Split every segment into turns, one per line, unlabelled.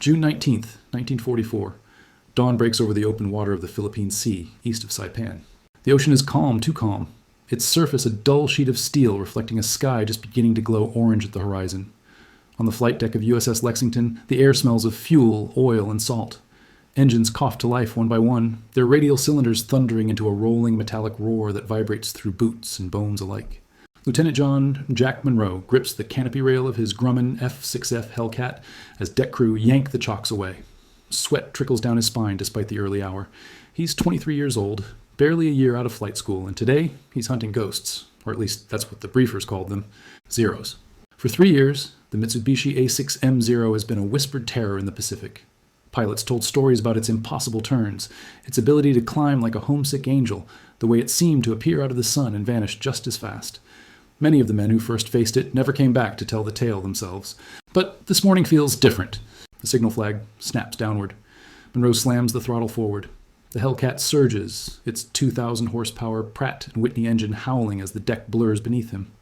June 19th, 1944. Dawn breaks over the open water of the Philippine Sea, east of Saipan. The ocean is calm, too calm. Its surface a dull sheet of steel reflecting a sky just beginning to glow orange at the horizon. On the flight deck of USS Lexington, the air smells of fuel, oil, and salt. Engines cough to life one by one, their radial cylinders thundering into a rolling metallic roar that vibrates through boots and bones alike. Lieutenant John Jack Monroe grips the canopy rail of his Grumman F6F Hellcat as deck crew yank the chocks away. Sweat trickles down his spine despite the early hour. He's 23 years old, barely a year out of flight school, and today he's hunting ghosts, or at least that's what the briefers called them, Zeros. For 3 years, the Mitsubishi A6M Zero has been a whispered terror in the Pacific. Pilots told stories about its impossible turns, its ability to climb like a homesick angel, the way it seemed to appear out of the sun and vanish just as fast. Many of the men who first faced it never came back to tell the tale themselves. But this morning feels different. The signal flag snaps downward. Monroe slams the throttle forward. The Hellcat surges, its 2,000 horsepower Pratt & Whitney engine howling as the deck blurs beneath him.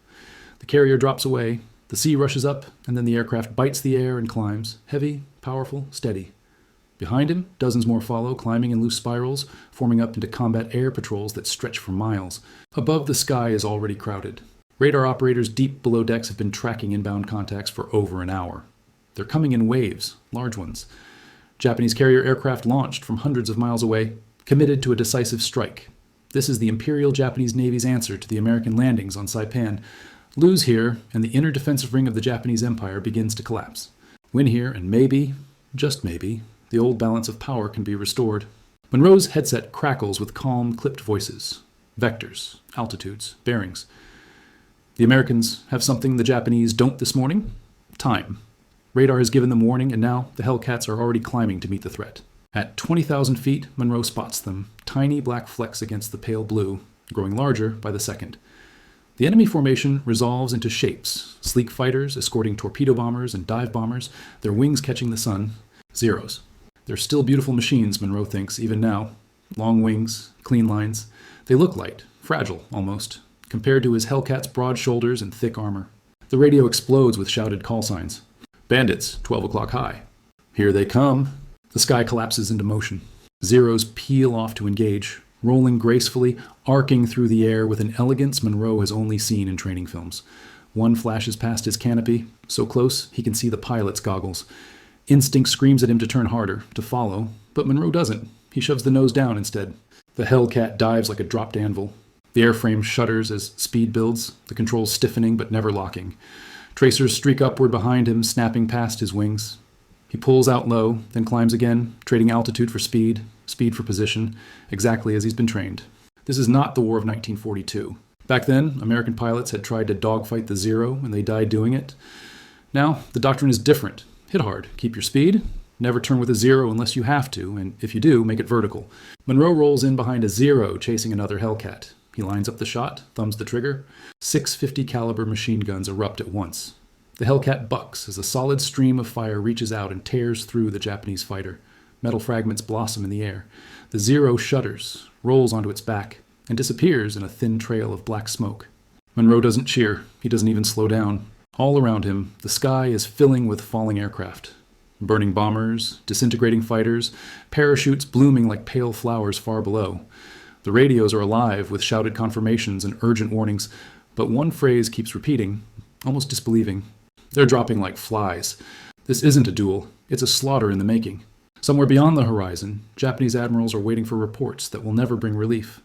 The carrier drops away, the sea rushes up, and then the aircraft bites the air and climbs, heavy, powerful, steady. Behind him, dozens more follow, climbing in loose spirals, forming up into combat air patrols that stretch for miles. Above, the sky is already crowded. Radar operators deep below decks have been tracking inbound contacts for over an hour. They're coming in waves, large ones. Japanese carrier aircraft launched from hundreds of miles away, committed to a decisive strike. This is the Imperial Japanese Navy's answer to the American landings on Saipan. Lose here, and the inner defensive ring of the Japanese Empire begins to collapse. Win here, and maybe, just maybe, the old balance of power can be restored. Monroe's headset crackles with calm, clipped voices. Vectors, altitudes, bearings. The Americans have something the Japanese don't this morning: time. Radar has given them warning, and now the Hellcats are already climbing to meet the threat. At 20,000 feet, Monroe spots them, tiny black flecks against the pale blue, growing larger by the second. The enemy formation resolves into shapes: sleek fighters escorting torpedo bombers and dive bombers, their wings catching the sun. Zeros. They're still beautiful machines, Monroe thinks, even now. Long wings, clean lines. They look light, fragile almost, compared to his Hellcat's broad shoulders and thick armor. The radio explodes with shouted call signs. Bandits, 12 o'clock high. Here they come. The sky collapses into motion. Zeros peel off to engage, rolling gracefully, arcing through the air with an elegance Monroe has only seen in training films. One flashes past his canopy, so close he can see the pilot's goggles. Instinct screams at him to turn harder, to follow, but Monroe doesn't. He shoves the nose down instead. The Hellcat dives like a dropped anvil. The airframe shudders as speed builds, the controls stiffening but never locking. Tracers streak upward behind him, snapping past his wings. He pulls out low, then climbs again, trading altitude for speed, speed for position, exactly as he's been trained. This is not the War of 1942. Back then, American pilots had tried to dogfight the Zero, and they died doing it. Now, the doctrine is different. Hit hard, keep your speed, never turn with a Zero unless you have to, and if you do, make it vertical. Monroe rolls in behind a Zero, chasing another Hellcat. He lines up the shot, thumbs the trigger. 650 caliber machine guns erupt at once. The Hellcat bucks as a solid stream of fire reaches out and tears through the Japanese fighter. Metal fragments blossom in the air. The Zero shudders, rolls onto its back, and disappears in a thin trail of black smoke. Monroe doesn't cheer. He doesn't even slow down. All around him, the sky is filling with falling aircraft. Burning bombers, disintegrating fighters, parachutes blooming like pale flowers far below. The radios are alive with shouted confirmations and urgent warnings, but one phrase keeps repeating, almost disbelieving. They're dropping like flies. This isn't a duel. It's a slaughter in the making. Somewhere beyond the horizon, Japanese admirals are waiting for reports that will never bring relief.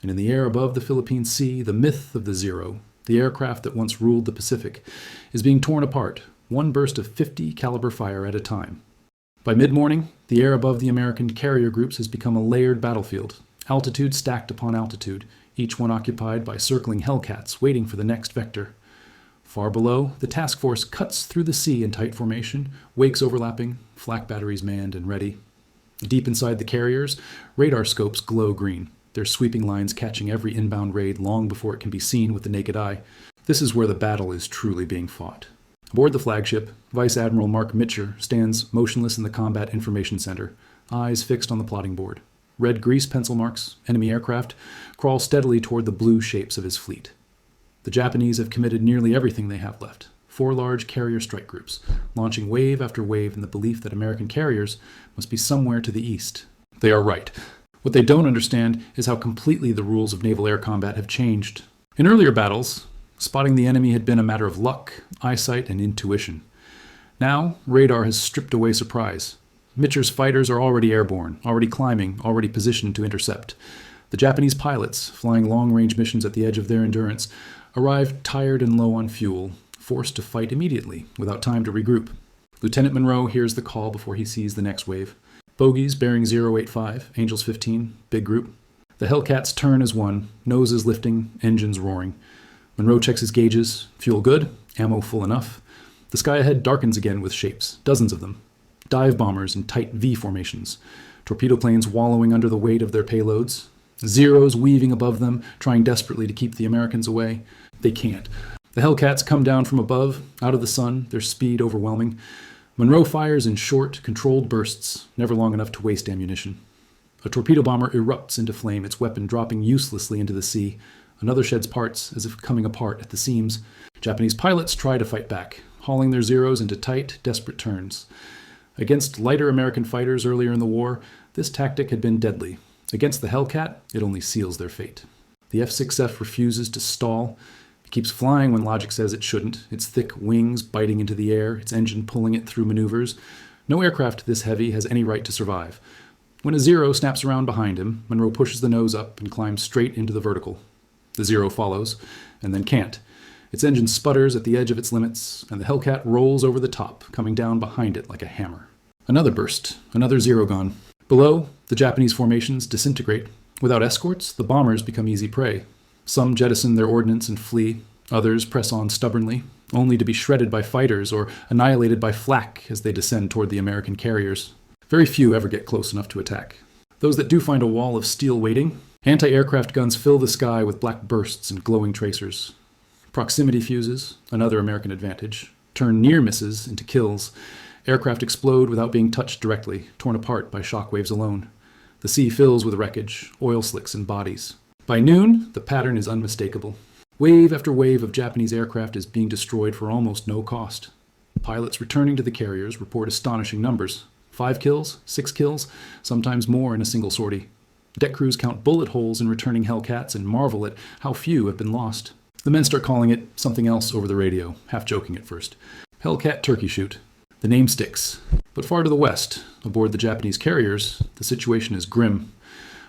And in the air above the Philippine Sea, the myth of the Zero, the aircraft that once ruled the Pacific, is being torn apart, one burst of 50 caliber fire at a time. By mid-morning, the air above the American carrier groups has become a layered battlefield, altitude stacked upon altitude, each one occupied by circling Hellcats waiting for the next vector. Far below, the task force cuts through the sea in tight formation, wakes overlapping, flak batteries manned and ready. Deep inside the carriers, radar scopes glow green, their sweeping lines catching every inbound raid long before it can be seen with the naked eye. This is where the battle is truly being fought. Aboard the flagship, Vice Admiral Mark Mitcher stands motionless in the Combat Information Center, eyes fixed on the plotting board. Red grease pencil marks, enemy aircraft, crawl steadily toward the blue shapes of his fleet. The Japanese have committed nearly everything they have left. 4 large carrier strike groups, launching wave after wave in the belief that American carriers must be somewhere to the east. They are right. What they don't understand is how completely the rules of naval air combat have changed. In earlier battles, spotting the enemy had been a matter of luck, eyesight, and intuition. Now, radar has stripped away surprise. Mitcher's fighters are already airborne, already climbing, already positioned to intercept. The Japanese pilots, flying long-range missions at the edge of their endurance, arrive tired and low on fuel, forced to fight immediately, without time to regroup. Lieutenant Monroe hears the call before he sees the next wave. Bogies bearing 085, Angels 15, big group. The Hellcats turn as one, noses lifting, engines roaring. Monroe checks his gauges, fuel good, ammo full enough. The sky ahead darkens again with shapes, dozens of them. Dive bombers in tight V formations. Torpedo planes wallowing under the weight of their payloads. Zeros weaving above them, trying desperately to keep the Americans away. They can't. The Hellcats come down from above, out of the sun, their speed overwhelming. Monroe fires in short, controlled bursts, never long enough to waste ammunition. A torpedo bomber erupts into flame, its weapon dropping uselessly into the sea. Another sheds parts, as if coming apart at the seams. Japanese pilots try to fight back, hauling their Zeros into tight, desperate turns. Against lighter American fighters earlier in the war, this tactic had been deadly. Against the Hellcat, it only seals their fate. The F6F refuses to stall. It keeps flying when logic says it shouldn't, its thick wings biting into the air, its engine pulling it through maneuvers. No aircraft this heavy has any right to survive. When a Zero snaps around behind him, Monroe pushes the nose up and climbs straight into the vertical. The Zero follows, and then can't. Its engine sputters at the edge of its limits, and the Hellcat rolls over the top, coming down behind it like a hammer. Another burst, another Zero gone. Below, the Japanese formations disintegrate. Without escorts, the bombers become easy prey. Some jettison their ordnance and flee. Others press on stubbornly, only to be shredded by fighters or annihilated by flak as they descend toward the American carriers. Very few ever get close enough to attack. Those that do find a wall of steel waiting, anti-aircraft guns fill the sky with black bursts and glowing tracers. Proximity fuses, another American advantage, turn near misses into kills. Aircraft explode without being touched directly, torn apart by shockwaves alone. The sea fills with wreckage, oil slicks, and bodies. By noon, the pattern is unmistakable. Wave after wave of Japanese aircraft is being destroyed for almost no cost. Pilots returning to the carriers report astonishing numbers. 5 kills, 6 kills, sometimes more in a single sortie. Deck crews count bullet holes in returning Hellcats and marvel at how few have been lost. The men start calling it something else over the radio, half joking at first. Hellcat turkey shoot. The name sticks. But far to the west, aboard the Japanese carriers, the situation is grim.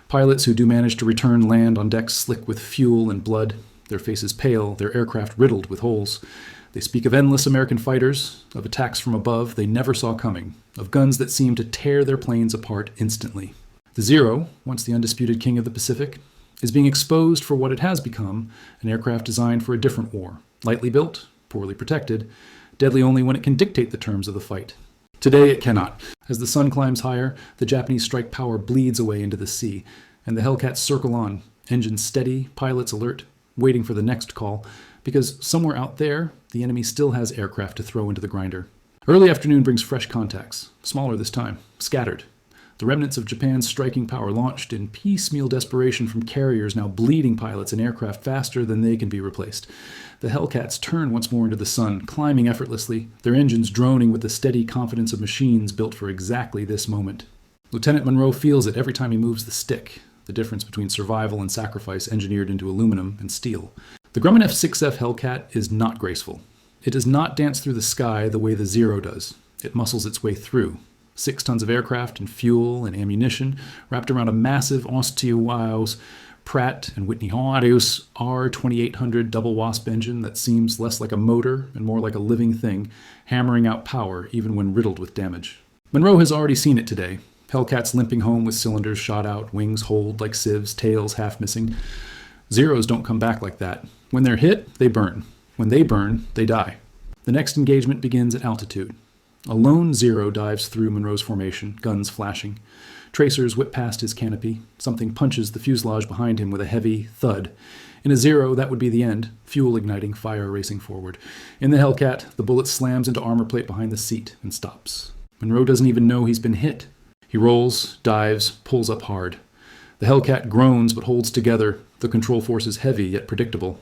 Pilots who do manage to return land on decks slick with fuel and blood, their faces pale, their aircraft riddled with holes. They speak of endless American fighters, of attacks from above they never saw coming, of guns that seem to tear their planes apart instantly. The Zero, once the undisputed king of the Pacific, is being exposed for what it has become, an aircraft designed for a different war. Lightly built, poorly protected, deadly only when it can dictate the terms of the fight. Today it cannot. As the sun climbs higher, the Japanese strike power bleeds away into the sea, and the Hellcats circle on, engines steady, pilots alert, waiting for the next call, because somewhere out there, the enemy still has aircraft to throw into the grinder. Early afternoon brings fresh contacts, smaller this time, scattered. The remnants of Japan's striking power launched in piecemeal desperation from carriers now bleeding pilots and aircraft faster than they can be replaced. The Hellcats turn once more into the sun, climbing effortlessly, their engines droning with the steady confidence of machines built for exactly this moment. Lieutenant Monroe feels it every time he moves the stick, the difference between survival and sacrifice engineered into aluminum and steel. The Grumman F6F Hellcat is not graceful. It does not dance through the sky the way the Zero does. It muscles its way through. 6 tons of aircraft and fuel and ammunition wrapped around a massive Osteo Pratt & Whitney Horus R2800 double wasp engine that seems less like a motor and more like a living thing, hammering out power even when riddled with damage. Monroe has already seen it today. Hellcats limping home with cylinders shot out, wings holed like sieves, tails half missing. Zeros don't come back like that. When they're hit, they burn. When they burn, they die. The next engagement begins at altitude. A lone Zero dives through Monroe's formation, guns flashing. Tracers whip past his canopy. Something punches the fuselage behind him with a heavy thud. In a Zero, that would be the end. Fuel igniting, fire racing forward. In the Hellcat, the bullet slams into armor plate behind the seat and stops. Monroe doesn't even know he's been hit. He rolls, dives, pulls up hard. The Hellcat groans but holds together. The control force is heavy yet predictable.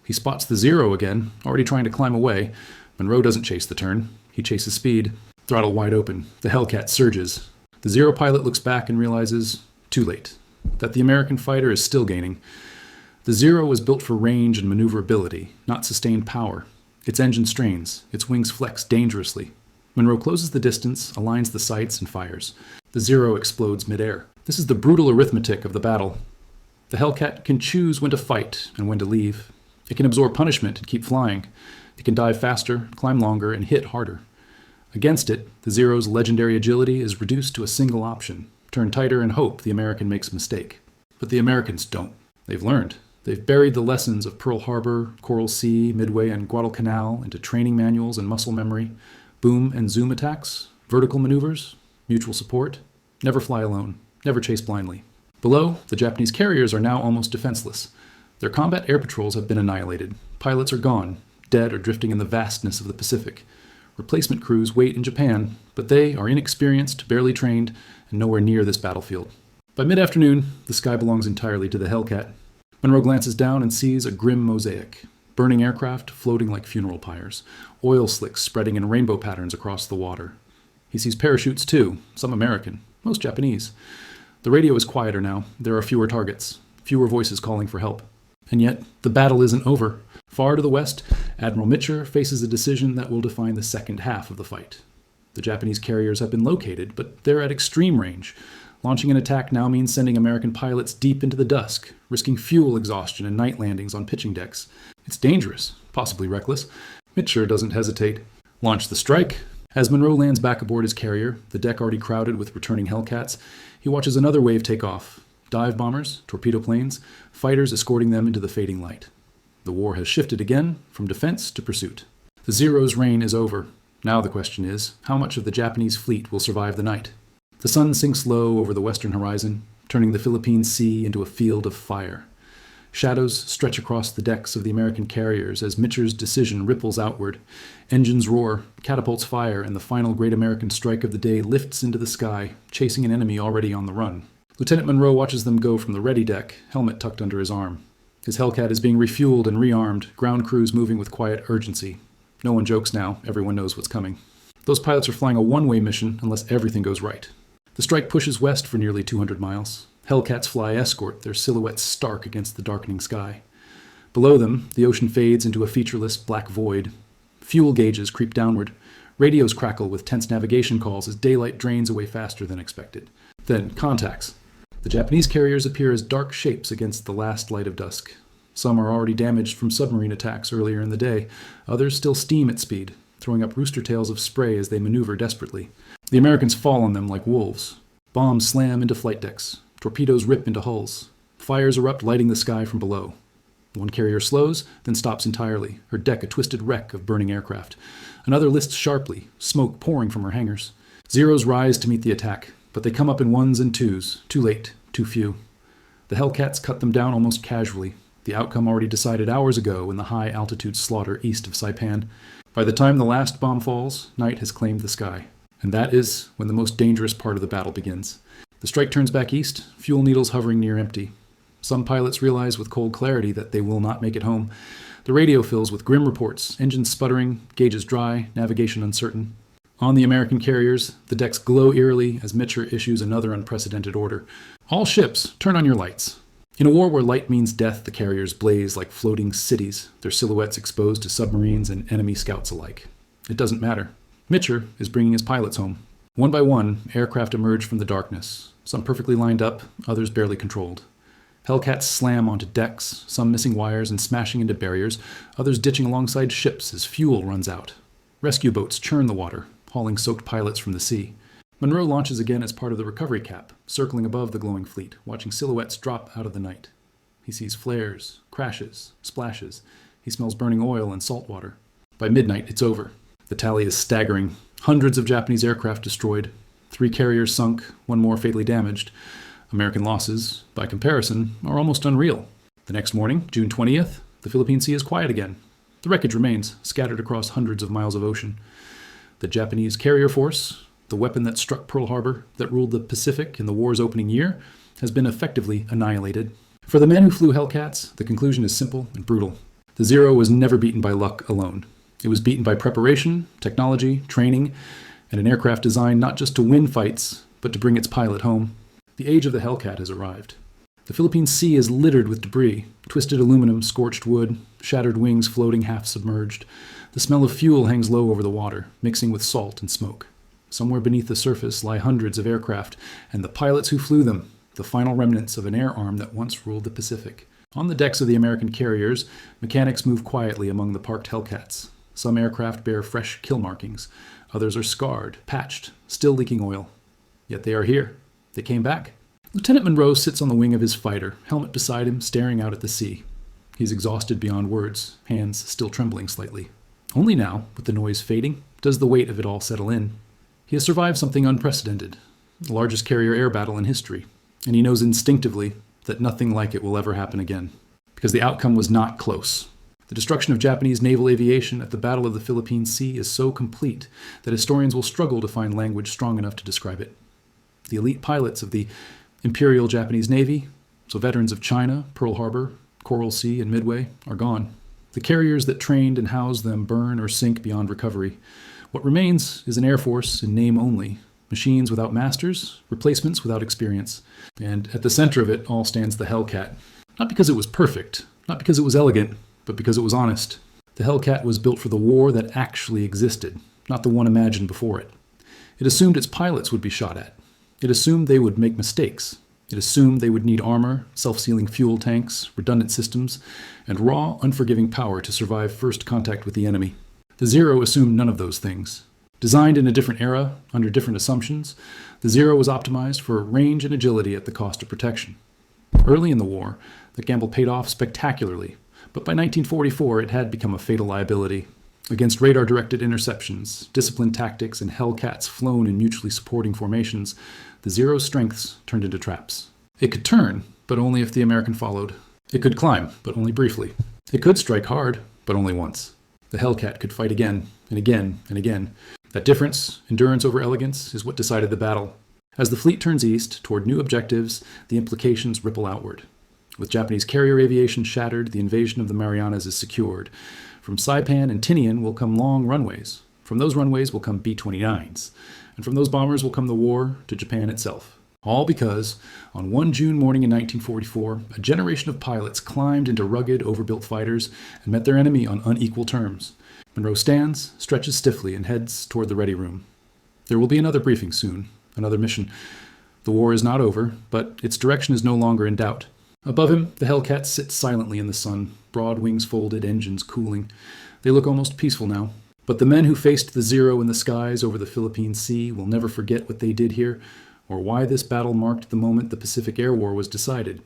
He spots the Zero again, already trying to climb away. Monroe doesn't chase the turn. He chases speed. Throttle wide open. The Hellcat surges. The Zero pilot looks back and realizes, too late, that the American fighter is still gaining. The Zero was built for range and maneuverability, not sustained power. Its engine strains. Its wings flex dangerously. Monroe closes the distance, aligns the sights, and fires. The Zero explodes midair. This is the brutal arithmetic of the battle. The Hellcat can choose when to fight and when to leave. It can absorb punishment and keep flying. It can dive faster, climb longer, and hit harder. Against it, the Zero's legendary agility is reduced to a single option: turn tighter and hope the American makes a mistake. But the Americans don't. They've learned. They've buried the lessons of Pearl Harbor, Coral Sea, Midway, and Guadalcanal into training manuals and muscle memory. Boom and zoom attacks, vertical maneuvers, mutual support. Never fly alone. Never chase blindly. Below, the Japanese carriers are now almost defenseless. Their combat air patrols have been annihilated. Pilots are gone, dead or drifting in the vastness of the Pacific. Replacement crews wait in Japan, but they are inexperienced, barely trained, and nowhere near this battlefield. By mid-afternoon, the sky belongs entirely to the Hellcat. Monroe glances down and sees a grim mosaic. Burning aircraft floating like funeral pyres. Oil slicks spreading in rainbow patterns across the water. He sees parachutes too, some American, most Japanese. The radio is quieter now. There are fewer targets, fewer voices calling for help. And yet, the battle isn't over. Far to the west, Admiral Mitcher faces a decision that will define the second half of the fight. The Japanese carriers have been located, but they're at extreme range. Launching an attack now means sending American pilots deep into the dusk, risking fuel exhaustion and night landings on pitching decks. It's dangerous, possibly reckless. Mitcher doesn't hesitate. Launch the strike. As Monroe lands back aboard his carrier, the deck already crowded with returning Hellcats, he watches another wave take off. Dive bombers, torpedo planes, fighters escorting them into the fading light. The war has shifted again, from defense to pursuit. The Zero's reign is over. Now the question is, how much of the Japanese fleet will survive the night? The sun sinks low over the western horizon, turning the Philippine Sea into a field of fire. Shadows stretch across the decks of the American carriers as Mitcher's decision ripples outward. Engines roar, catapults fire, and the final great American strike of the day lifts into the sky, chasing an enemy already on the run. Lieutenant Monroe watches them go from the ready deck, helmet tucked under his arm. His Hellcat is being refueled and rearmed, ground crews moving with quiet urgency. No one jokes now, everyone knows what's coming. Those pilots are flying a one-way mission unless everything goes right. The strike pushes west for nearly 200 miles. Hellcats fly escort, their silhouettes stark against the darkening sky. Below them, the ocean fades into a featureless black void. Fuel gauges creep downward. Radios crackle with tense navigation calls as daylight drains away faster than expected. Then, contacts. The Japanese carriers appear as dark shapes against the last light of dusk. Some are already damaged from submarine attacks earlier in the day. Others still steam at speed, throwing up rooster tails of spray as they maneuver desperately. The Americans fall on them like wolves. Bombs slam into flight decks. Torpedoes rip into hulls. Fires erupt, lighting the sky from below. One carrier slows, then stops entirely, her deck a twisted wreck of burning aircraft. Another lists sharply, smoke pouring from her hangars. Zeros rise to meet the attack, but they come up in ones and twos, too late, too few. The Hellcats cut them down almost casually, the outcome already decided hours ago in the high-altitude slaughter east of Saipan. By the time the last bomb falls, night has claimed the sky. And that is when the most dangerous part of the battle begins. The strike turns back east, fuel needles hovering near empty. Some pilots realize with cold clarity that they will not make it home. The radio fills with grim reports, engines sputtering, gauges dry, navigation uncertain. On the American carriers, the decks glow eerily as Mitcher issues another unprecedented order. All ships, turn on your lights. In a war where light means death, the carriers blaze like floating cities, their silhouettes exposed to submarines and enemy scouts alike. It doesn't matter. Mitcher is bringing his pilots home. One by one, aircraft emerge from the darkness, some perfectly lined up, others barely controlled. Hellcats slam onto decks, some missing wires and smashing into barriers, others ditching alongside ships as fuel runs out. Rescue boats churn the water, hauling soaked pilots from the sea. Monroe launches again as part of the recovery cap, circling above the glowing fleet, watching silhouettes drop out of the night. He sees flares, crashes, splashes. He smells burning oil and salt water. By midnight, it's over. The tally is staggering. Hundreds of Japanese aircraft destroyed. 3 carriers sunk, 1 more fatally damaged. American losses, by comparison, are almost unreal. The next morning, June 20th, the Philippine Sea is quiet again. The wreckage remains, scattered across hundreds of miles of ocean. The Japanese carrier force, the weapon that struck Pearl Harbor, that ruled the Pacific in the war's opening year, has been effectively annihilated. For the men who flew Hellcats, the conclusion is simple and brutal. The Zero was never beaten by luck alone. It was beaten by preparation, technology, training, and an aircraft designed not just to win fights, but to bring its pilot home. The age of the Hellcat has arrived. The Philippine Sea is littered with debris, twisted aluminum, scorched wood, shattered wings floating half submerged. The smell of fuel hangs low over the water, mixing with salt and smoke. Somewhere beneath the surface lie hundreds of aircraft, and the pilots who flew them, the final remnants of an air arm that once ruled the Pacific. On the decks of the American carriers, mechanics move quietly among the parked Hellcats. Some aircraft bear fresh kill markings. Others are scarred, patched, still leaking oil. Yet they are here. They came back. Lieutenant Monroe sits on the wing of his fighter, helmet beside him, staring out at the sea. He's exhausted beyond words, hands still trembling slightly. Only now, with the noise fading, does the weight of it all settle in. He has survived something unprecedented, the largest carrier air battle in history, and he knows instinctively that nothing like it will ever happen again, because the outcome was not close. The destruction of Japanese naval aviation at the Battle of the Philippine Sea is so complete that historians will struggle to find language strong enough to describe it. The elite pilots of the Imperial Japanese Navy, so veterans of China, Pearl Harbor, Coral Sea, and Midway, are gone. The carriers that trained and housed them burn or sink beyond recovery. What remains is an air force in name only, machines without masters, replacements without experience. And at the center of it all stands the Hellcat. Not because it was perfect, not because it was elegant, but because it was honest. The Hellcat was built for the war that actually existed, not the one imagined before it. It assumed its pilots would be shot at. It assumed they would make mistakes. It assumed they would need armor, self-sealing fuel tanks, redundant systems, and raw, unforgiving power to survive first contact with the enemy. The Zero assumed none of those things. Designed in a different era, under different assumptions, the Zero was optimized for range and agility at the cost of protection. Early in the war, the gamble paid off spectacularly, but by 1944 it had become a fatal liability. Against radar-directed interceptions, disciplined tactics, and Hellcats flown in mutually supporting formations, the Zero's strengths turned into traps. It could turn, but only if the American followed. It could climb, but only briefly. It could strike hard, but only once. The Hellcat could fight again, and again, and again. That difference, endurance over elegance, is what decided the battle. As the fleet turns east, toward new objectives, the implications ripple outward. With Japanese carrier aviation shattered, the invasion of the Marianas is secured. From Saipan and Tinian will come long runways. From those runways will come B-29s. And from those bombers will come the war to Japan itself. All because, on one June morning in 1944, a generation of pilots climbed into rugged, overbuilt fighters and met their enemy on unequal terms. Monroe stands, stretches stiffly, and heads toward the ready room. There will be another briefing soon, another mission. The war is not over, but its direction is no longer in doubt. Above him, the Hellcat sits silently in the sun, broad wings folded, engines cooling. They look almost peaceful now. But the men who faced the Zero in the skies over the Philippine Sea will never forget what they did here, or why this battle marked the moment the Pacific Air War was decided.